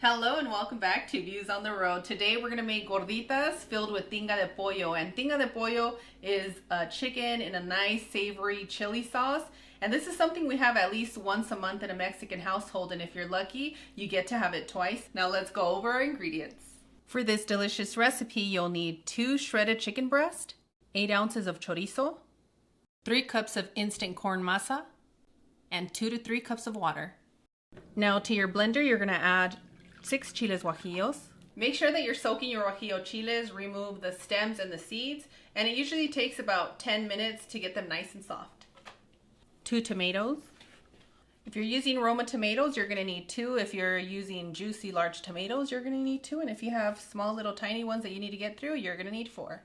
Hello and welcome back to Views on the Road. Today we're going to make gorditas filled with tinga de pollo. And tinga de pollo is chicken in a nice savory chili sauce. And this is something we have at least once a month in a Mexican household. And if you're lucky, you get to have it twice. Now let's go over our ingredients. For this delicious recipe, you'll need 2 shredded chicken breast, 8 ounces of chorizo, 3 cups of instant corn masa, and 2 to 3 cups of water. Now to your blender, you're going to add 6 chiles guajillos. Make sure that you're soaking your guajillo chiles, remove the stems and the seeds, and it usually takes about 10 minutes to get them nice and soft. 2 tomatoes. If you're using Roma tomatoes, you're going to need 2. If you're using juicy large tomatoes, you're going to need 2. And if you have small little tiny ones that you need to get through, you're going to need 4.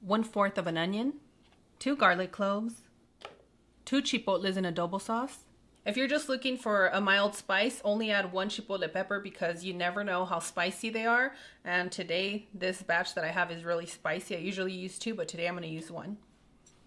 1/4 of an onion, 2 garlic cloves, 2 chipotles in adobo sauce. If you're just looking for a mild spice, only add 1 chipotle pepper because you never know how spicy they are. And today, this batch that I have is really spicy. I usually use 2, but today I'm going to use 1.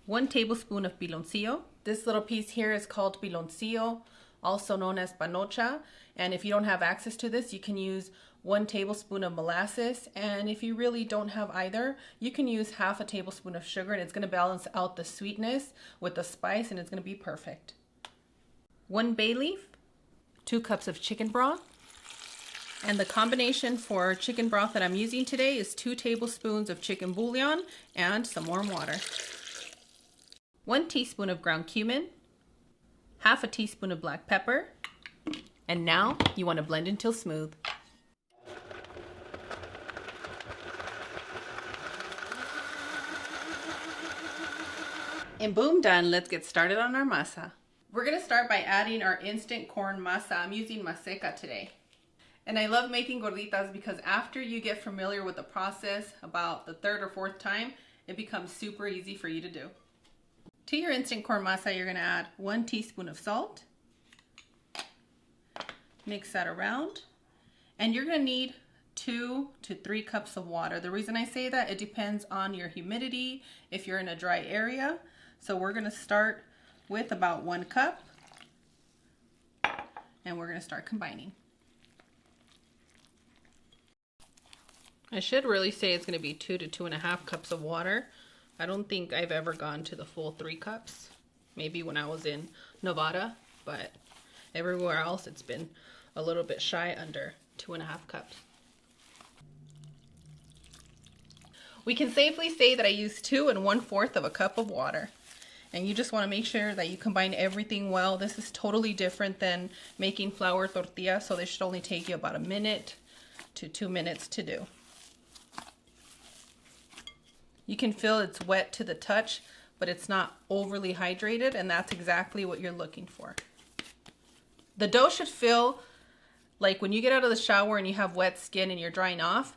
1 tablespoon of piloncillo. This little piece here is called piloncillo, also known as panocha. And if you don't have access to this, you can use 1 tablespoon of molasses. And if you really don't have either, you can use half a tablespoon of sugar, and it's going to balance out the sweetness with the spice, and it's going to be perfect. 1 bay leaf, 2 cups of chicken broth, and the combination for chicken broth that I'm using today is 2 tablespoons of chicken bouillon and some warm water. 1 teaspoon of ground cumin, half a teaspoon of black pepper, and now you want to blend until smooth. And boom, done. Let's get started on our masa. We're going to start by adding our instant corn masa. I'm using maseca today. And I love making gorditas because after you get familiar with the process about the 3rd or 4th time, it becomes super easy for you to do. To your instant corn masa, you're going to add 1 teaspoon of salt. Mix that around. And you're going to need 2 to 3 cups of water. The reason I say that, it depends on your humidity, if you're in a dry area. So we're going to start with about 1 cup, and we're going to start combining. I should really say it's going to be 2 to 2.5 cups of water. I don't think I've ever gone to the full 3 cups. Maybe when I was in Nevada, but everywhere else it's been a little bit shy under 2.5 cups. We can safely say that I used 2 1/4 of a cup of water. And you just want to make sure that you combine everything well. This is totally different than making flour tortillas, so this should only take you about 1 minute to 2 minutes to do. You can feel it's wet to the touch, but it's not overly hydrated, and that's exactly what you're looking for. The dough should feel like when you get out of the shower and you have wet skin and you're drying off.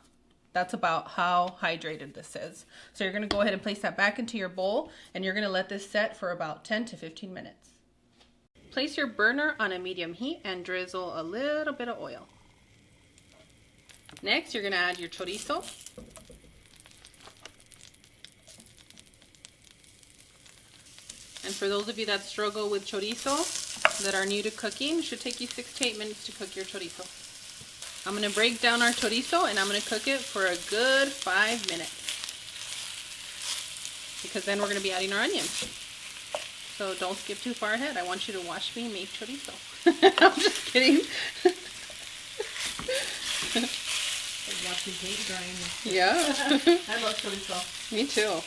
That's about how hydrated this is. So you're going to go ahead and place that back into your bowl, and you're going to let this set for about 10 to 15 minutes. Place your burner on a medium heat and drizzle a little bit of oil. Next, you're going to add your chorizo. And for those of you that struggle with chorizo, that are new to cooking, it should take you 6 to 8 minutes to cook your chorizo. I'm going to break down our chorizo, and I'm going to cook it for a good 5 minutes. Because then we're going to be adding our onions. So don't skip too far ahead. I want you to watch me make chorizo. I'm just kidding. Watching paint drying. Yeah. I love chorizo. Me too.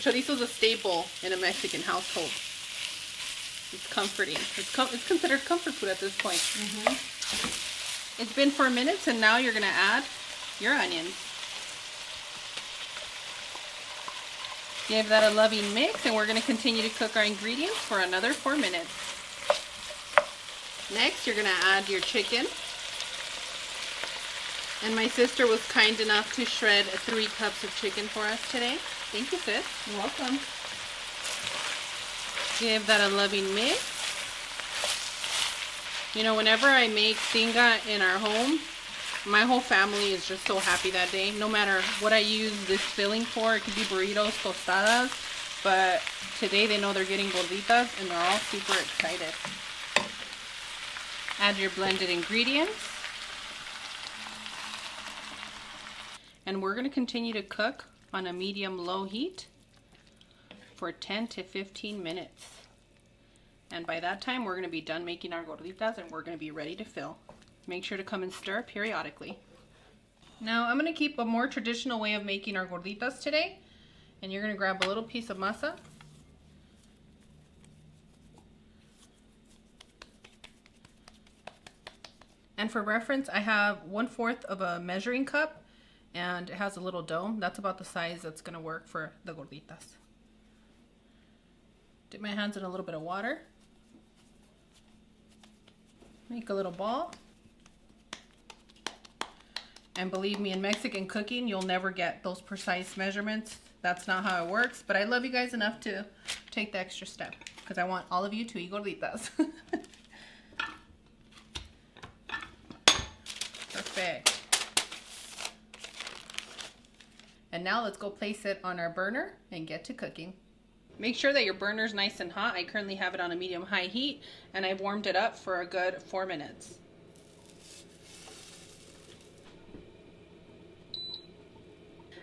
Chorizo is a staple in a Mexican household. It's comforting. It's considered comfort food at this point. Mm-hmm. It's been 4 minutes, and now you're going to add your onions. Give that a loving mix, and we're going to continue to cook our ingredients for another 4 minutes. Next, you're going to add your chicken. And my sister was kind enough to shred 3 cups of chicken for us today. Thank you, sis. You're welcome. Give that a loving mix. You know, whenever I make tinga in our home, my whole family is just so happy that day. No matter what I use this filling for, it could be burritos, tostadas, but today they know they're getting gorditas, and they're all super excited. Add your blended ingredients. And we're going to continue to cook on a medium-low heat for 10 to 15 minutes. And by that time, we're going to be done making our gorditas and we're going to be ready to fill. Make sure to come and stir periodically. Now, I'm going to keep a more traditional way of making our gorditas today. And you're going to grab a little piece of masa. And for reference, I have 1/4 of a measuring cup and it has a little dome. That's about the size that's going to work for the gorditas. Dip my hands in a little bit of water. Make a little ball. And believe me, in Mexican cooking, you'll never get those precise measurements. That's not how it works. But I love you guys enough to take the extra step because I want all of you to eat gorditas. Perfect. And now let's go place it on our burner and get to cooking. Make sure that your burner is nice and hot. I currently have it on a medium-high heat and I've warmed it up for a good 4 minutes.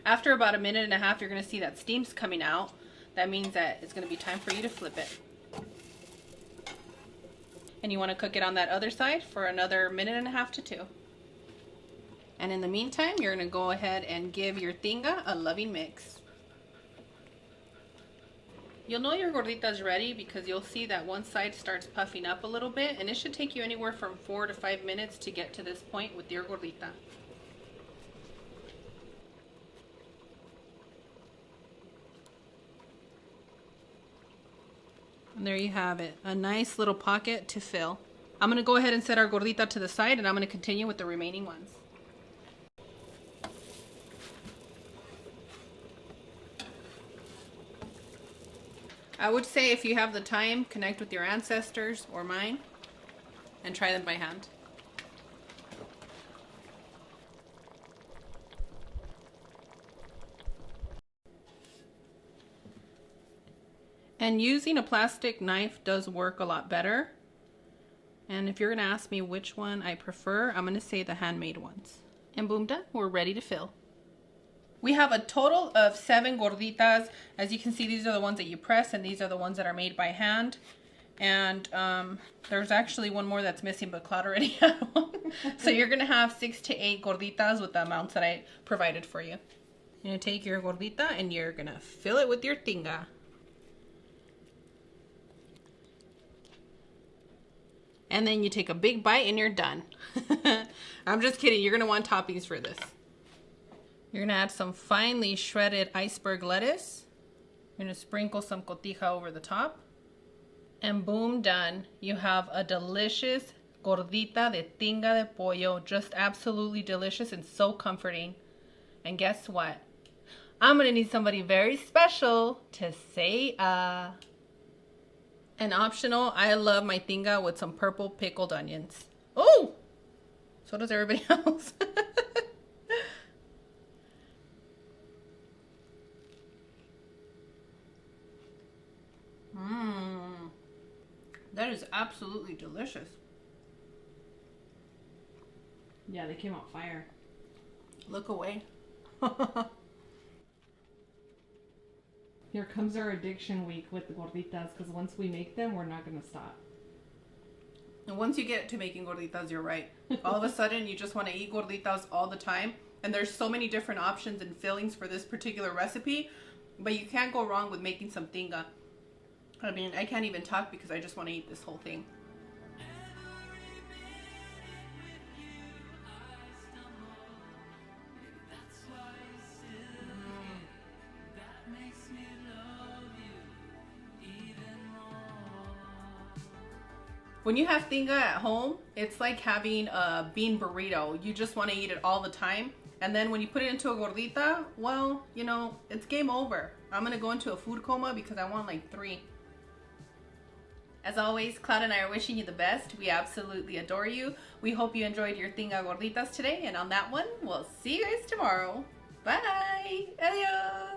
After about 1.5 minutes, you're going to see that steam's coming out. That means that it's going to be time for you to flip it. And you want to cook it on that other side for another 1.5 minutes to 2. And in the meantime, you're going to go ahead and give your tinga a loving mix. You'll know your gordita's ready because you'll see that one side starts puffing up a little bit, and it should take you anywhere from 4 to 5 minutes to get to this point with your gordita. And there you have it, a nice little pocket to fill. I'm going to go ahead and set our gordita to the side and I'm going to continue with the remaining ones. I would say if you have the time, connect with your ancestors or mine and try them by hand. And using a plastic knife does work a lot better. And if you're going to ask me which one I prefer, I'm going to say the handmade ones. And boom, done. We're ready to fill. We have a total of 7 gorditas. As you can see, these are the ones that you press and these are the ones that are made by hand. And there's actually one more that's missing, but Claude already had one. So you're going to have 6 to 8 gorditas with the amounts that I provided for you. You're going to take your gordita and you're going to fill it with your tinga. And then you take a big bite and you're done. I'm just kidding. You're going to want toppings for this. You're going to add some finely shredded iceberg lettuce. You're going to sprinkle some cotija over the top. And boom, done. You have a delicious gordita de tinga de pollo. Just absolutely delicious and so comforting. And guess what? I'm going to need somebody very special to say And optional, I love my tinga with some purple pickled onions. Oh! So does everybody else. That is absolutely delicious. Yeah, they came out fire. Look away. Here comes our addiction week with the gorditas, because once we make them, we're not going to stop. And once you get to making gorditas, you're right. All of a sudden, you just want to eat gorditas all the time. And there's so many different options and fillings for this particular recipe. But you can't go wrong with making some tinga. I mean, I can't even talk because I just want to eat this whole thing. When you have tinga at home, it's like having a bean burrito. You just want to eat it all the time. And then when you put it into a gordita, well, you know, it's game over. I'm going to go into a food coma because I want like 3. As always, Claude and I are wishing you the best. We absolutely adore you. We hope you enjoyed your tinga gorditas today. And on that one, we'll see you guys tomorrow. Bye. Adios.